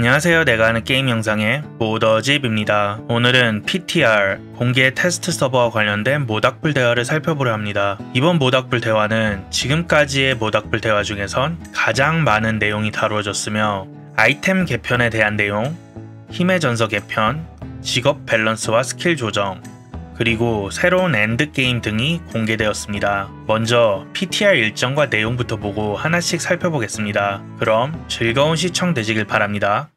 안녕하세요. 내가 하는 게임 영상의 모더집입니다. 오늘은 PTR 공개 테스트 서버와 관련된 모닥불 대화를 살펴보려 합니다. 이번 모닥불 대화는 지금까지의 모닥불 대화 중에선 가장 많은 내용이 다루어졌으며 아이템 개편에 대한 내용, 힘의 전서 개편, 직업 밸런스와 스킬 조정, 그리고 새로운 엔드게임 등이 공개되었습니다. 먼저 PTR 일정과 내용부터 보고 하나씩 살펴보겠습니다. 그럼 즐거운 시청 되시길 바랍니다.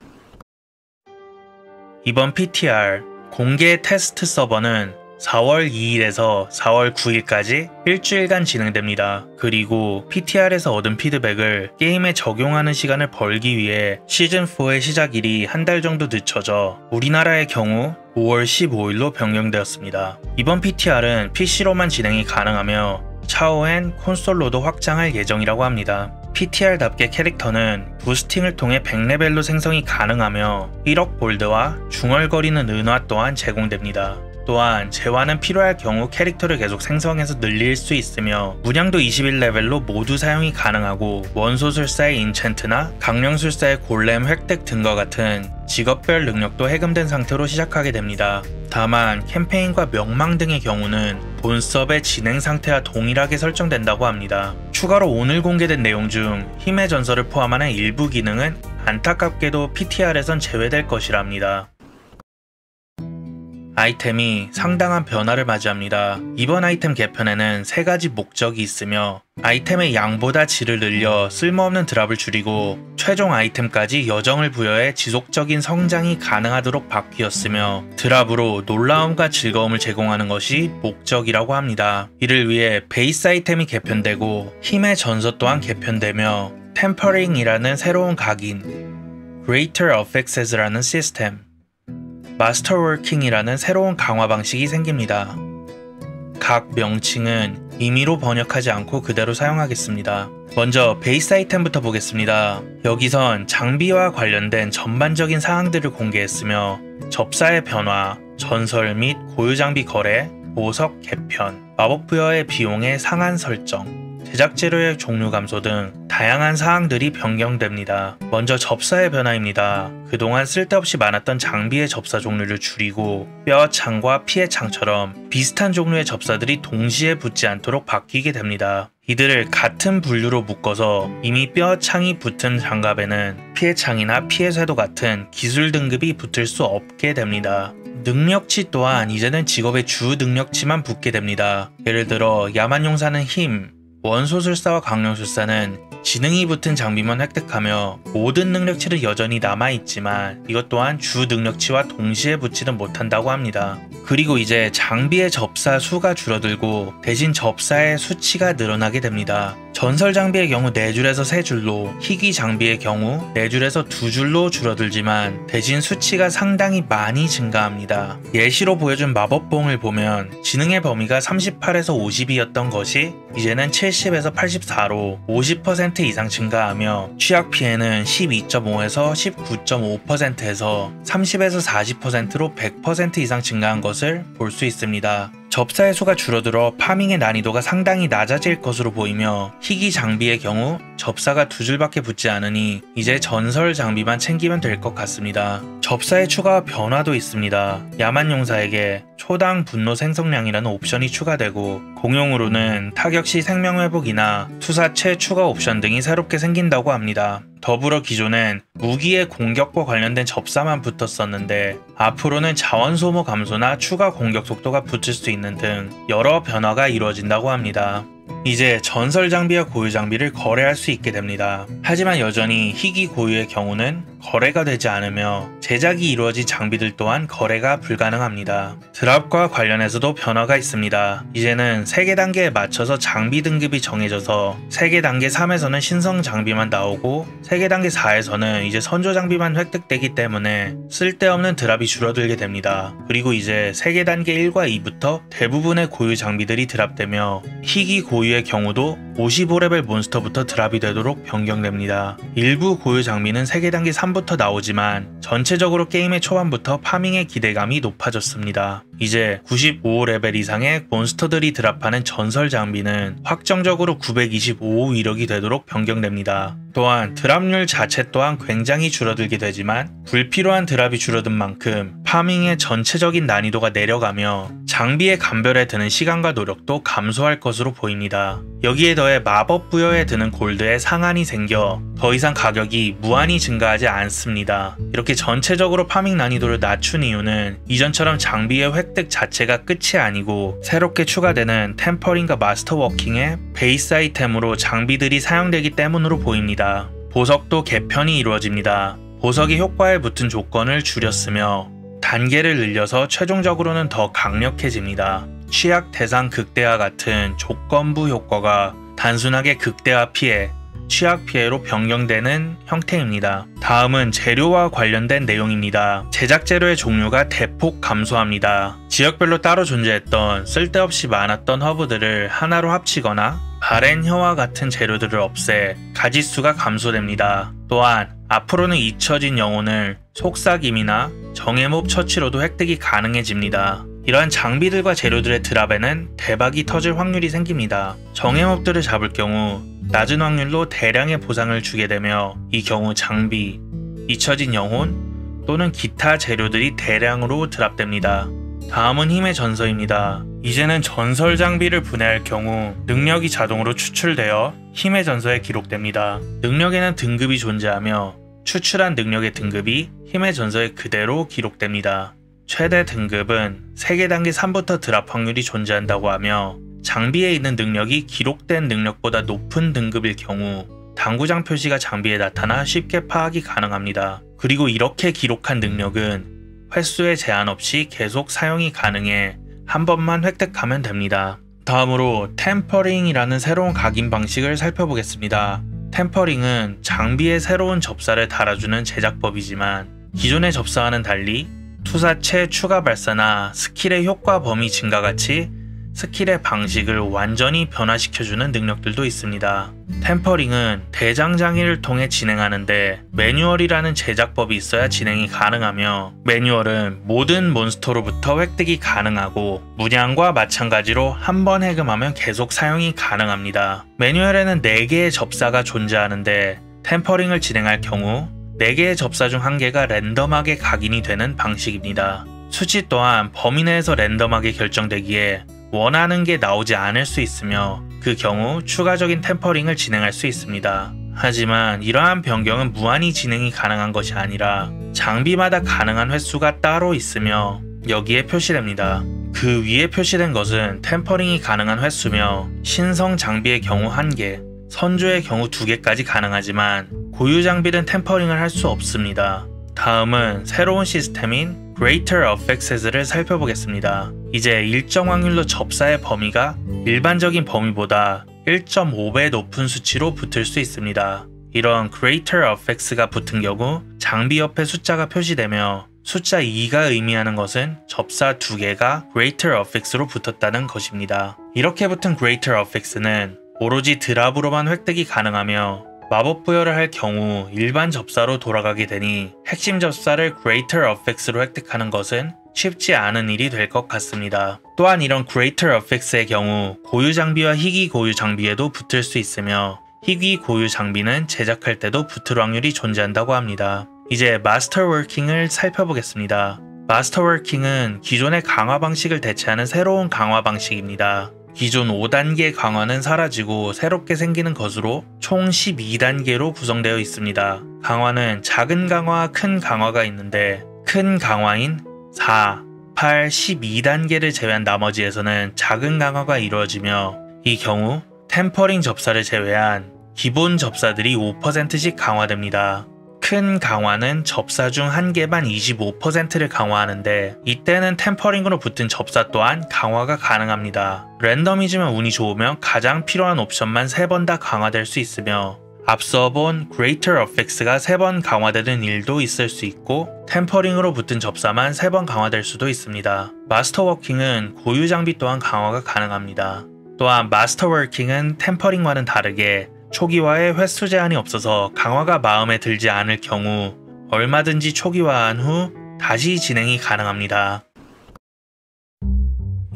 이번 PTR 공개 테스트 서버는 4월 2일에서 4월 9일까지 일주일간 진행됩니다. 그리고 PTR에서 얻은 피드백을 게임에 적용하는 시간을 벌기 위해 시즌4의 시작일이 한 달 정도 늦춰져 우리나라의 경우 5월 15일로 변경되었습니다. 이번 PTR은 PC로만 진행이 가능하며 차후엔 콘솔로도 확장할 예정이라고 합니다. PTR답게 캐릭터는 부스팅을 통해 100레벨로 생성이 가능하며 1억 골드와 중얼거리는 은화 또한 제공됩니다. 또한 재화는 필요할 경우 캐릭터를 계속 생성해서 늘릴 수 있으며 문양도 21레벨로 모두 사용이 가능하고 원소술사의 인챈트나 강령술사의 골렘 획득 등과 같은 직업별 능력도 해금된 상태로 시작하게 됩니다. 다만 캠페인과 명망 등의 경우는 본 서버의 진행 상태와 동일하게 설정된다고 합니다. 추가로 오늘 공개된 내용 중 힘의 전설을 포함하는 일부 기능은 안타깝게도 PTR에선 제외될 것이랍니다. 아이템이 상당한 변화를 맞이합니다. 이번 아이템 개편에는 3가지 목적이 있으며 아이템의 양보다 질을 늘려 쓸모없는 드랍을 줄이고 최종 아이템까지 여정을 부여해 지속적인 성장이 가능하도록 바뀌었으며 드랍으로 놀라움과 즐거움을 제공하는 것이 목적이라고 합니다. 이를 위해 베이스 아이템이 개편되고 힘의 전서 또한 개편되며 템퍼링이라는 새로운 각인, Greater Effects라는 시스템, 마스터워킹이라는 새로운 강화 방식이 생깁니다. 각 명칭은 임의로 번역하지 않고 그대로 사용하겠습니다. 먼저 베이스 아이템부터 보겠습니다. 여기선 장비와 관련된 전반적인 사항들을 공개했으며 접사의 변화, 전설 및 고유 장비 거래, 보석 개편, 마법 부여의 비용의 상한 설정, 제작 재료의 종류 감소 등 다양한 사항들이 변경됩니다. 먼저 접사의 변화입니다. 그동안 쓸데없이 많았던 장비의 접사 종류를 줄이고 뼈창과 피의 창처럼 비슷한 종류의 접사들이 동시에 붙지 않도록 바뀌게 됩니다. 이들을 같은 분류로 묶어서 이미 뼈창이 붙은 장갑에는 피의 창이나 피의 쇄도 같은 기술 등급이 붙을 수 없게 됩니다. 능력치 또한 이제는 직업의 주 능력치만 붙게 됩니다. 예를 들어 야만용사는 힘, 원소술사와 강령술사는 지능이 붙은 장비만 획득하며 모든 능력치는 여전히 남아있지만 이것 또한 주 능력치와 동시에 붙지는 못한다고 합니다. 그리고 이제 장비의 접사 수가 줄어들고 대신 접사의 수치가 늘어나게 됩니다. 전설 장비의 경우 4줄에서 3줄로, 희귀 장비의 경우 4줄에서 2줄로 줄어들지만 대신 수치가 상당히 많이 증가합니다. 예시로 보여준 마법봉을 보면 지능의 범위가 38에서 50이었던 것이 이제는 70에서 84로 50% 이상 증가하며 취약 피해는 12.5에서 19.5%에서 30에서 40%로 100% 이상 증가한 것을 볼 수 있습니다. 접사의 수가 줄어들어 파밍의 난이도가 상당히 낮아질 것으로 보이며 희귀 장비의 경우 접사가 2줄밖에 붙지 않으니 이제 전설 장비만 챙기면 될 것 같습니다. 접사의 추가 변화도 있습니다. 야만용사에게 초당 분노 생성량이라는 옵션이 추가되고 공용으로는 타격 시 생명회복이나 투사체 추가 옵션 등이 새롭게 생긴다고 합니다. 더불어 기존엔 무기의 공격과 관련된 접사만 붙었었는데 앞으로는 자원 소모 감소나 추가 공격 속도가 붙을 수 있는 등 여러 변화가 이루어진다고 합니다. 이제 전설 장비와 고유 장비를 거래할 수 있게 됩니다. 하지만 여전히 희귀 고유의 경우는 거래가 되지 않으며 제작이 이루어진 장비들 또한 거래가 불가능합니다. 드랍과 관련해서도 변화가 있습니다. 이제는 세계 단계에 맞춰서 장비 등급이 정해져서 세계 단계 3에서는 신성 장비만 나오고 세계 단계 4에서는 이제 선조 장비만 획득되기 때문에 쓸데없는 드랍이 줄어들게 됩니다. 그리고 이제 세계 단계 1과 2부터 대부분의 고유 장비들이 드랍되며 희귀 고유 고유의 경우도 55레벨 몬스터부터 드랍이 되도록 변경됩니다. 일부 고유 장비는 세계단계 3부터 나오지만 전체적으로 게임의 초반부터 파밍의 기대감이 높아졌습니다. 이제 95레벨 이상의 몬스터들이 드랍하는 전설 장비는 확정적으로 925 위력이 되도록 변경됩니다. 또한 드랍률 자체 또한 굉장히 줄어들게 되지만 불필요한 드랍이 줄어든 만큼 파밍의 전체적인 난이도가 내려가며 장비의 감별에 드는 시간과 노력도 감소할 것으로 보입니다. 여기에 더해 마법 부여에 드는 골드에 상한이 생겨 더 이상 가격이 무한히 증가하지 않습니다. 이렇게 전체적으로 파밍 난이도를 낮춘 이유는 이전처럼 장비의 획득 자체가 끝이 아니고 새롭게 추가되는 템퍼링과 마스터 워킹의 베이스 아이템으로 장비들이 사용되기 때문으로 보입니다. 보석도 개편이 이루어집니다. 보석이 효과에 붙은 조건을 줄였으며 단계를 늘려서 최종적으로는 더 강력해집니다. 취약 대상 극대화 같은 조건부 효과가 단순하게 극대화 피해, 취약 피해로 변경되는 형태입니다. 다음은 재료와 관련된 내용입니다. 제작 재료의 종류가 대폭 감소합니다. 지역별로 따로 존재했던 쓸데없이 많았던 허브들을 하나로 합치거나 바렌혀와 같은 재료들을 없애 가짓수가 감소됩니다. 또한 앞으로는 잊혀진 영혼을 속삭임이나 정예몹 처치로도 획득이 가능해집니다. 이러한 장비들과 재료들의 드랍에는 대박이 터질 확률이 생깁니다. 정예몹들을 잡을 경우 낮은 확률로 대량의 보상을 주게 되며 이 경우 장비, 잊혀진 영혼 또는 기타 재료들이 대량으로 드랍됩니다. 다음은 힘의 전서입니다. 이제는 전설 장비를 분해할 경우 능력이 자동으로 추출되어 힘의 전서에 기록됩니다. 능력에는 등급이 존재하며 추출한 능력의 등급이 힘의 전서에 그대로 기록됩니다. 최대 등급은 세계단계 3부터 드랍 확률이 존재한다고 하며 장비에 있는 능력이 기록된 능력보다 높은 등급일 경우 당구장 표시가 장비에 나타나 쉽게 파악이 가능합니다. 그리고 이렇게 기록한 능력은 횟수에 제한 없이 계속 사용이 가능해 한 번만 획득하면 됩니다. 다음으로 템퍼링이라는 새로운 각인 방식을 살펴보겠습니다. 템퍼링은 장비에 새로운 접사를 달아주는 제작법이지만 기존의 접사와는 달리 투사체 추가 발사나 스킬의 효과 범위 증가 같이 스킬의 방식을 완전히 변화시켜주는 능력들도 있습니다. 템퍼링은 대장장이를 통해 진행하는데 매뉴얼이라는 제작법이 있어야 진행이 가능하며 매뉴얼은 모든 몬스터로부터 획득이 가능하고 문양과 마찬가지로 한 번 해금하면 계속 사용이 가능합니다. 매뉴얼에는 4개의 접사가 존재하는데 템퍼링을 진행할 경우 4개의 접사 중 1개가 랜덤하게 각인이 되는 방식입니다. 수치 또한 범위 내에서 랜덤하게 결정되기에 원하는 게 나오지 않을 수 있으며 그 경우 추가적인 템퍼링을 진행할 수 있습니다. 하지만 이러한 변경은 무한히 진행이 가능한 것이 아니라 장비마다 가능한 횟수가 따로 있으며 여기에 표시됩니다. 그 위에 표시된 것은 템퍼링이 가능한 횟수며 신성 장비의 경우 1개, 선조의 경우 2개까지 가능하지만 고유 장비는 템퍼링을 할 수 없습니다. 다음은 새로운 시스템인 Greater Effects를 살펴보겠습니다. 이제 일정 확률로 접사의 범위가 일반적인 범위보다 1.5배 높은 수치로 붙을 수 있습니다. 이런 Greater Effects가 붙은 경우 장비 옆에 숫자가 표시되며 숫자 2가 의미하는 것은 접사 2개가 Greater Effects로 붙었다는 것입니다. 이렇게 붙은 Greater Effects는 오로지 드랍으로만 획득이 가능하며 마법 부여를 할 경우 일반 접사로 돌아가게 되니 핵심 접사를 Greater Effects로 획득하는 것은 쉽지 않은 일이 될 것 같습니다. 또한 이런 Greater Effects의 경우 고유 장비와 희귀 고유 장비에도 붙을 수 있으며 희귀 고유 장비는 제작할 때도 붙을 확률이 존재한다고 합니다. 이제 마스터 워킹을 살펴보겠습니다. 마스터 워킹은 기존의 강화 방식을 대체하는 새로운 강화 방식입니다. 기존 5단계 강화는 사라지고 새롭게 생기는 것으로 총 12단계로 구성되어 있습니다. 강화는 작은 강화와 큰 강화가 있는데 큰 강화인 4, 8, 12단계를 제외한 나머지에서는 작은 강화가 이루어지며 이 경우 템퍼링 접사를 제외한 기본 접사들이 5%씩 강화됩니다. 큰 강화는 접사 중 1개만 25%를 강화하는데 이때는 템퍼링으로 붙은 접사 또한 강화가 가능합니다. 랜덤이지만 운이 좋으면 가장 필요한 옵션만 3번 다 강화될 수 있으며 앞서 본 Greater Effects가 3번 강화되는 일도 있을 수 있고 템퍼링으로 붙은 접사만 3번 강화될 수도 있습니다. 마스터 워킹은 고유 장비 또한 강화가 가능합니다. 또한 마스터워킹은 템퍼링과는 다르게 초기화에 횟수 제한이 없어서 강화가 마음에 들지 않을 경우 얼마든지 초기화한 후 다시 진행이 가능합니다.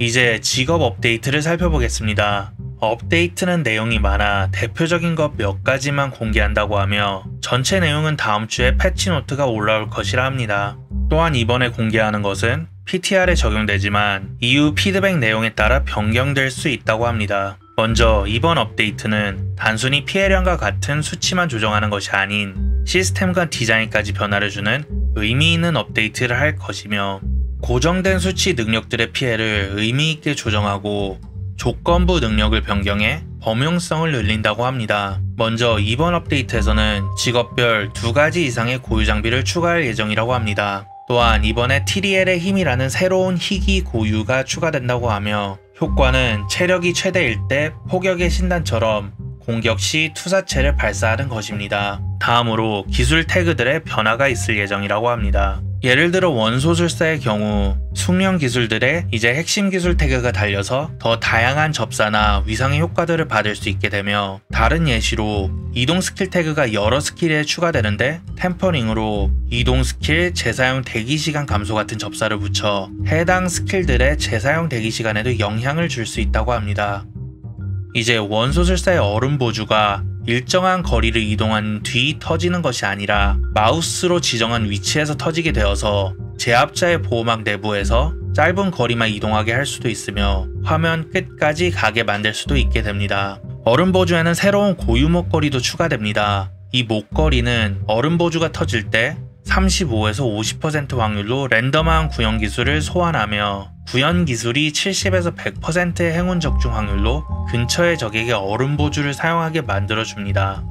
이제 직업 업데이트를 살펴보겠습니다. 업데이트는 내용이 많아 대표적인 것 몇 가지만 공개한다고 하며 전체 내용은 다음 주에 패치 노트가 올라올 것이라 합니다. 또한 이번에 공개하는 것은 PTR에 적용되지만 이후 피드백 내용에 따라 변경될 수 있다고 합니다. 먼저 이번 업데이트는 단순히 피해량과 같은 수치만 조정하는 것이 아닌 시스템과 디자인까지 변화를 주는 의미 있는 업데이트를 할 것이며 고정된 수치 능력들의 피해를 의미 있게 조정하고 조건부 능력을 변경해 범용성을 늘린다고 합니다. 먼저 이번 업데이트에서는 직업별 2가지 이상의 고유 장비를 추가할 예정이라고 합니다. 또한 이번에 TDL의 힘이라는 새로운 희귀 고유가 추가된다고 하며 효과는 체력이 최대일 때 폭격의 신단처럼 공격 시 투사체를 발사하는 것입니다. 다음으로 기술 태그들의 변화가 있을 예정이라고 합니다. 예를 들어 원소술사의 경우 숙련 기술들의 이제 핵심 기술 태그가 달려서 더 다양한 접사나 위상의 효과들을 받을 수 있게 되며, 다른 예시로 이동 스킬 태그가 여러 스킬에 추가되는데 템퍼링으로 이동 스킬 재사용 대기 시간 감소 같은 접사를 붙여 해당 스킬들의 재사용 대기 시간에도 영향을 줄 수 있다고 합니다. 이제 원소술사의 얼음 보주가 일정한 거리를 이동한 뒤 터지는 것이 아니라 마우스로 지정한 위치에서 터지게 되어서 제압자의 보호막 내부에서 짧은 거리만 이동하게 할 수도 있으며 화면 끝까지 가게 만들 수도 있게 됩니다. 얼음 보주에는 새로운 고유 목걸이도 추가됩니다. 이 목걸이는 얼음 보주가 터질 때 35에서 50% 확률로 랜덤한 구현 기술을 소환하며 구현 기술이 70에서 100%의 행운 적중 확률로 근처의 적에게 얼음 보주를 사용하게 만들어줍니다.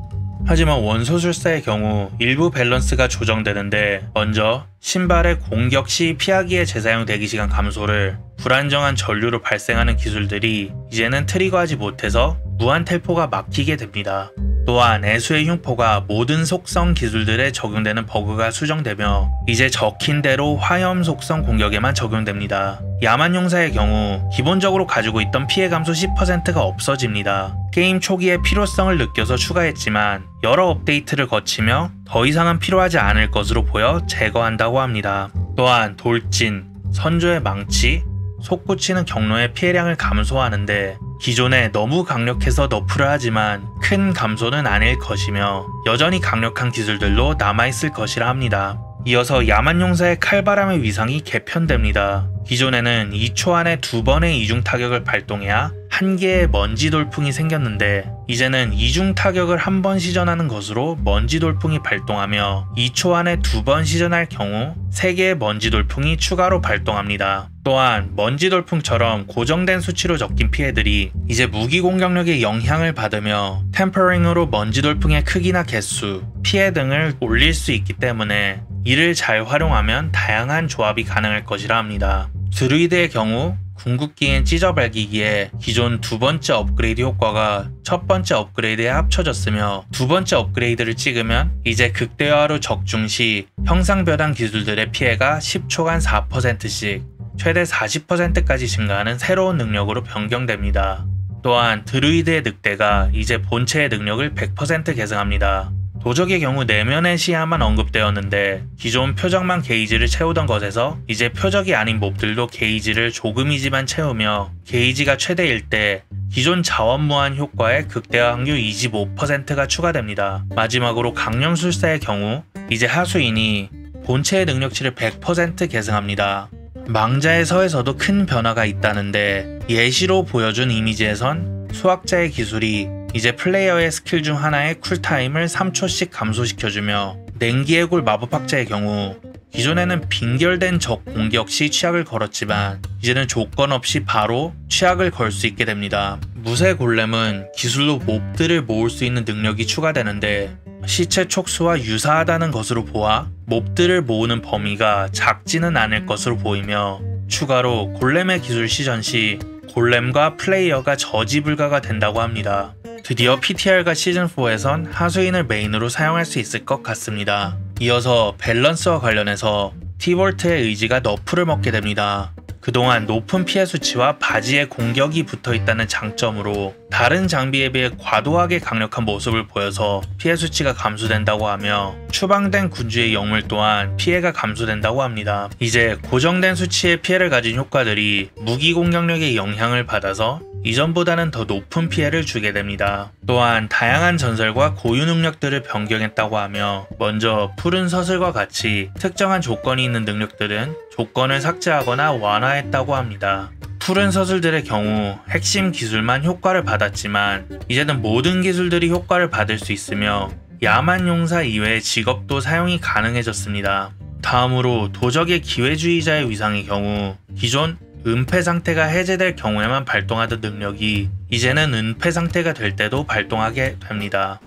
하지만 원소술사의 경우 일부 밸런스가 조정되는데, 먼저 신발의 공격 시 피하기의 재사용 대기시간 감소를 불안정한 전류로 발생하는 기술들이 이제는 트리거하지 못해서 무한 텔포가 막히게 됩니다. 또한 애수의 흉포가 모든 속성 기술들에 적용되는 버그가 수정되며 이제 적힌 대로 화염 속성 공격에만 적용됩니다. 야만용사의 경우 기본적으로 가지고 있던 피해 감소 10%가 없어집니다. 게임 초기에 필요성을 느껴서 추가했지만 여러 업데이트를 거치며 더 이상은 필요하지 않을 것으로 보여 제거한다고 합니다. 또한 돌진, 선조의 망치, 솟구치는 경로의 피해량을 감소하는데 기존에 너무 강력해서 너프를 하지만 큰 감소는 아닐 것이며 여전히 강력한 기술들로 남아있을 것이라 합니다. 이어서 야만용사의 칼바람의 위상이 개편됩니다. 기존에는 2초 안에 2번의 이중 타격을 발동해야 1개의 먼지 돌풍이 생겼는데 이제는 이중 타격을 1번 시전하는 것으로 먼지 돌풍이 발동하며 2초 안에 2번 시전할 경우 3개의 먼지 돌풍이 추가로 발동합니다. 또한 먼지 돌풍처럼 고정된 수치로 적힌 피해들이 이제 무기 공격력에 영향을 받으며 템퍼링으로 먼지 돌풍의 크기나 개수, 피해 등을 올릴 수 있기 때문에 이를 잘 활용하면 다양한 조합이 가능할 것이라 합니다. 드루이드의 경우 궁극기인 찢어발기기에 기존 2번째 업그레이드 효과가 첫 번째 업그레이드에 합쳐졌으며 2번째 업그레이드를 찍으면 이제 극대화로 적중 시 형상벼단 기술들의 피해가 10초간 4%씩 최대 40%까지 증가하는 새로운 능력으로 변경됩니다. 또한 드루이드의 늑대가 이제 본체의 능력을 100% 계승합니다. 도적의 경우 내면의 시야만 언급되었는데 기존 표적만 게이지를 채우던 것에서 이제 표적이 아닌 몹들도 게이지를 조금이지만 채우며 게이지가 최대일 때 기존 자원 무한 효과의 극대화 확률 25%가 추가됩니다. 마지막으로 강령술사의 경우 이제 하수인이 본체의 능력치를 100% 계승합니다. 망자의 서에서도 큰 변화가 있다는데 예시로 보여준 이미지에선 수학자의 기술이 이제 플레이어의 스킬 중 하나의 쿨타임을 3초씩 감소시켜주며 냉기의 골 마법학자의 경우 기존에는 빈결된 적 공격 시 취약을 걸었지만 이제는 조건 없이 바로 취약을 걸 수 있게 됩니다. 무쇠 골렘은 기술로 몹들을 모을 수 있는 능력이 추가되는데 시체 촉수와 유사하다는 것으로 보아 몹들을 모으는 범위가 작지는 않을 것으로 보이며 추가로 골렘의 기술 시전 시 골렘과 플레이어가 저지 불가가 된다고 합니다. 드디어 PTR과 시즌4에선 하수인을 메인으로 사용할 수 있을 것 같습니다. 이어서 밸런스와 관련해서 티볼트의 의지가 너프를 먹게 됩니다. 그동안 높은 피해 수치와 바지에 공격이 붙어있다는 장점으로 다른 장비에 비해 과도하게 강력한 모습을 보여서 피해 수치가 감소된다고 하며 추방된 군주의 영물 또한 피해가 감소된다고 합니다. 이제 고정된 수치의 피해를 가진 효과들이 무기 공격력에 영향을 받아서 이전보다는 더 높은 피해를 주게 됩니다. 또한 다양한 전설과 고유 능력들을 변경했다고 하며 먼저 푸른 서슬과 같이 특정한 조건이 있는 능력들은 조건을 삭제하거나 완화했다고 합니다. 푸른 서술들의 경우 핵심 기술만 효과를 받았지만 이제는 모든 기술들이 효과를 받을 수 있으며 야만 용사 이외의 직업도 사용이 가능해졌습니다. 다음으로 도적의 기회주의자의 위상의 경우 기존 은폐 상태가 해제될 경우에만 발동하던 능력이 이제는 은폐 상태가 될 때도 발동하게 됩니다.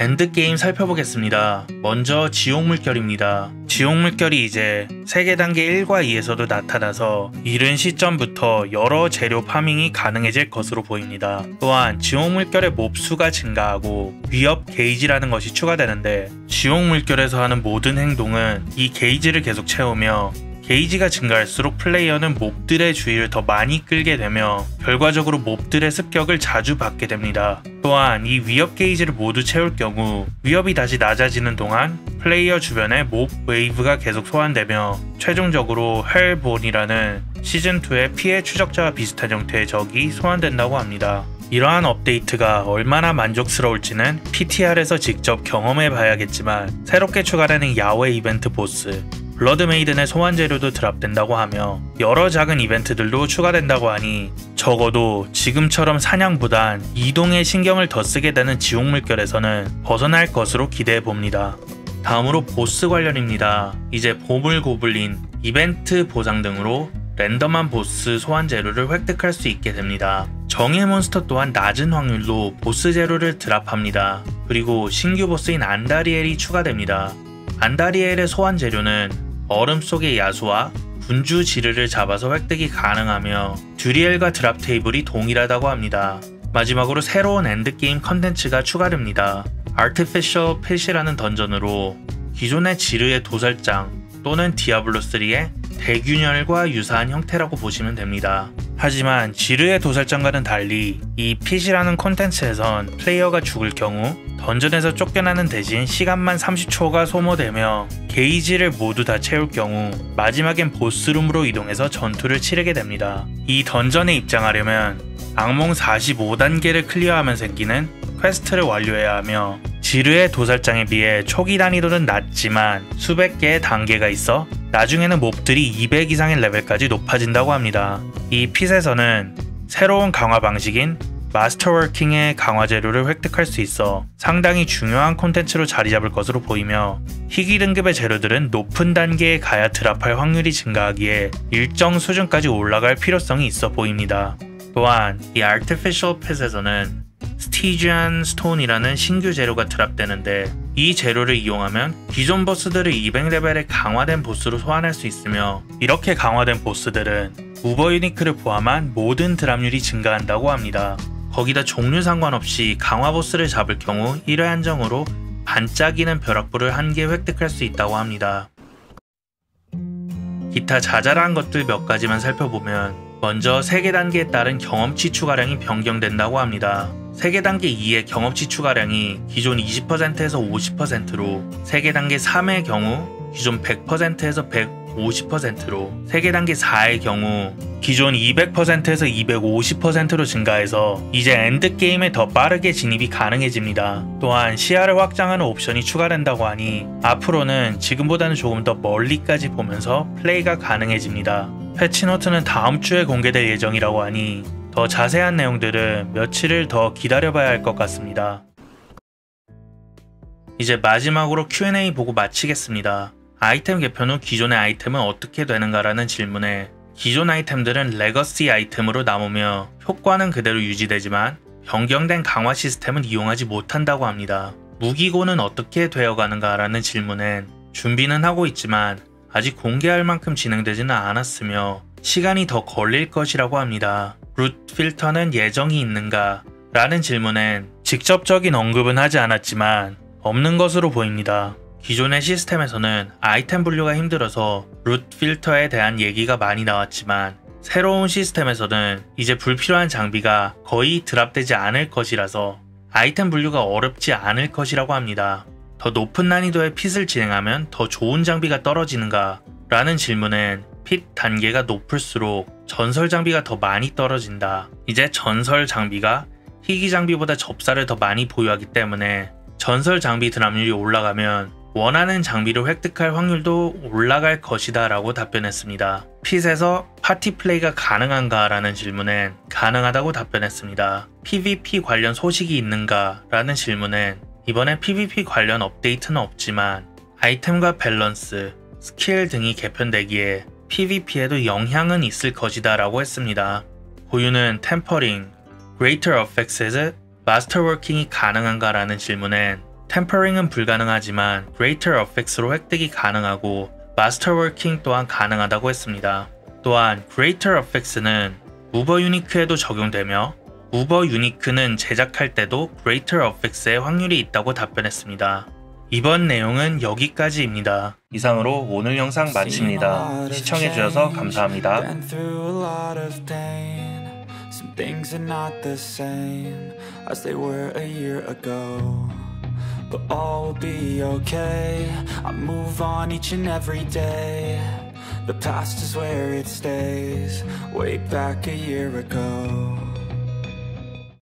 엔드게임 살펴보겠습니다. 먼저 지옥 물결입니다. 지옥 물결이 이제 세계 단계 1과 2에서도 나타나서 이른 시점부터 여러 재료 파밍이 가능해질 것으로 보입니다. 또한 지옥 물결의 몹수가 증가하고 위협 게이지라는 것이 추가되는데 지옥 물결에서 하는 모든 행동은 이 게이지를 계속 채우며 게이지가 증가할수록 플레이어는 몹들의 주의를 더 많이 끌게 되며 결과적으로 몹들의 습격을 자주 받게 됩니다. 또한 이 위협 게이지를 모두 채울 경우 위협이 다시 낮아지는 동안 플레이어 주변에 몹 웨이브가 계속 소환되며 최종적으로 헬본이라는 시즌2의 피해 추적자와 비슷한 형태의 적이 소환된다고 합니다. 이러한 업데이트가 얼마나 만족스러울지는 PTR에서 직접 경험해 봐야겠지만 새롭게 추가되는 야외 이벤트 보스 블러드메이든의 소환 재료도 드랍된다고 하며 여러 작은 이벤트들도 추가된다고 하니 적어도 지금처럼 사냥보단 이동에 신경을 더 쓰게 되는 지옥 물결에서는 벗어날 것으로 기대해 봅니다. 다음으로 보스 관련입니다. 이제 보물 고블린, 이벤트 보상 등으로 랜덤한 보스 소환 재료를 획득할 수 있게 됩니다. 정예 몬스터 또한 낮은 확률로 보스 재료를 드랍합니다. 그리고 신규 보스인 안다리엘이 추가됩니다. 안다리엘의 소환 재료는 얼음 속의 야수와 군주 지르를 잡아서 획득이 가능하며 듀리엘과 드랍 테이블이 동일하다고 합니다. 마지막으로 새로운 엔드게임 컨텐츠가 추가됩니다. Artificial Pit이라는 던전으로 기존의 지르의 도살장 또는 디아블로3의 대균열과 유사한 형태라고 보시면 됩니다. 하지만 지르의 도살장과는 달리 이 핏이라는 콘텐츠에선 플레이어가 죽을 경우 던전에서 쫓겨나는 대신 시간만 30초가 소모되며 게이지를 모두 다 채울 경우 마지막엔 보스룸으로 이동해서 전투를 치르게 됩니다. 이 던전에 입장하려면 악몽 45단계를 클리어하면 생기는 퀘스트를 완료해야 하며 지르의 도살장에 비해 초기 난이도는 낮지만 수백 개의 단계가 있어 나중에는 몹들이 200 이상의 레벨까지 높아진다고 합니다. 이 핏에서는 새로운 강화 방식인 마스터워킹의 강화 재료를 획득할 수 있어 상당히 중요한 콘텐츠로 자리 잡을 것으로 보이며 희귀 등급의 재료들은 높은 단계에 가야 드랍할 확률이 증가하기에 일정 수준까지 올라갈 필요성이 있어 보입니다. 또한 이 Artificial Pit에서는 스티지안 스톤이라는 신규 재료가 드랍되는데 이 재료를 이용하면 기존 보스들을 200레벨의 강화된 보스로 소환할 수 있으며 이렇게 강화된 보스들은 우버 유니크를 포함한 모든 드랍률이 증가한다고 합니다. 거기다 종류 상관없이 강화 보스를 잡을 경우 1회 한정으로 반짝이는 벼락불을 1개 획득할 수 있다고 합니다. 기타 자잘한 것들 몇 가지만 살펴보면 먼저 세계 단계에 따른 경험치 추가량이 변경된다고 합니다. 세계 단계 2의 경험치 추가량이 기존 20%에서 50%로 세계 단계 3의 경우 기존 100%에서 150%로 세계 단계 4의 경우 기존 200%에서 250%로 증가해서 이제 엔드게임에 더 빠르게 진입이 가능해집니다. 또한 시야를 확장하는 옵션이 추가된다고 하니 앞으로는 지금보다는 조금 더 멀리까지 보면서 플레이가 가능해집니다. 패치노트는 다음 주에 공개될 예정이라고 하니 더 자세한 내용들은 며칠을 더 기다려봐야 할 것 같습니다. 이제 마지막으로 Q&A 보고 마치겠습니다. 아이템 개편 후 기존의 아이템은 어떻게 되는가라는 질문에 기존 아이템들은 레거시 아이템으로 남으며 효과는 그대로 유지되지만 변경된 강화 시스템은 이용하지 못한다고 합니다. 무기고는 어떻게 되어가는가라는 질문엔 준비는 하고 있지만 아직 공개할 만큼 진행되지는 않았으며 시간이 더 걸릴 것이라고 합니다. 룻 필터는 예정이 있는가? 라는 질문엔 직접적인 언급은 하지 않았지만 없는 것으로 보입니다. 기존의 시스템에서는 아이템 분류가 힘들어서 룻 필터에 대한 얘기가 많이 나왔지만 새로운 시스템에서는 이제 불필요한 장비가 거의 드랍되지 않을 것이라서 아이템 분류가 어렵지 않을 것이라고 합니다. 더 높은 난이도의 핏을 진행하면 더 좋은 장비가 떨어지는가? 라는 질문은 핏 단계가 높을수록 전설 장비가 더 많이 떨어진다. 이제 전설 장비가 희귀 장비보다 접사를 더 많이 보유하기 때문에 전설 장비 드랍률이 올라가면 원하는 장비를 획득할 확률도 올라갈 것이다 라고 답변했습니다. 핏에서 파티 플레이가 가능한가? 라는 질문엔 가능하다고 답변했습니다. PVP 관련 소식이 있는가? 라는 질문엔 이번에 PVP 관련 업데이트는 없지만 아이템과 밸런스, 스킬 등이 개편되기에 PVP에도 영향은 있을 것이다 라고 했습니다. 고유는 템퍼링, Greater Effects에서 마스터워킹이 가능한가? 라는 질문엔 템퍼링은 불가능하지만 Greater Effects로 획득이 가능하고 마스터워킹 또한 가능하다고 했습니다. 또한 Greater Effects는 무버 유니크에도 적용되며 무버 유니크는 제작할 때도 Greater Effects의 확률이 있다고 답변했습니다. 이번 내용은 여기까지입니다. 이상으로 오늘 영상 마칩니다. 시청해주셔서 감사합니다. Some things are not the same as they were a year ago, but all will be okay. I move on each and every day. The past is where it stays, way back a year ago.